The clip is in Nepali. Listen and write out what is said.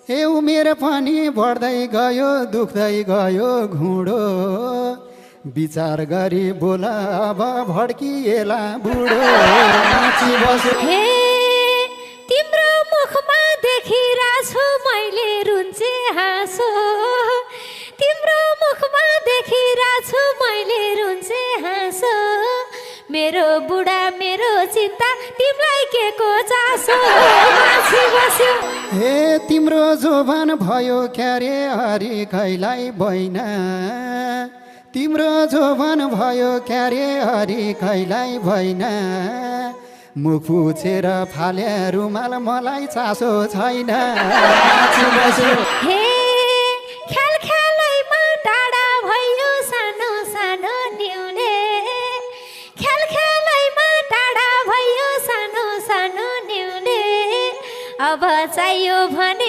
ए उमेर पनि बढ्दै गयो दुख्दै गयो घुँडो विचार गरी बोला अब भड्किएला बुढो नाची बस्यो। हे तिम्रो मुखमा देखिरहेछु मैले रुन्चे हाँसो तिम्रो मुखमा देखिरहेछु मैले रुन्चे हाँसो मेरो बुढा मेरो चिन्ता तिमीलाई के को चासो नाची बस्यो। हे तिम्रो जोबान भयो क्यारे हरि खैलाई बैना तिम्रो जोबान भयो क्यारे हरि खैलाई भैना मुख पुछेर फाले रुमाल मलाई चासो छैन नाची बस्यो। हे ख्याल ख्यालैमा टाढा भयो सानो सानो न्युले ख्याल ख्यालैमा टाढा भयो सानो सानो न्युले अब चाहियो भने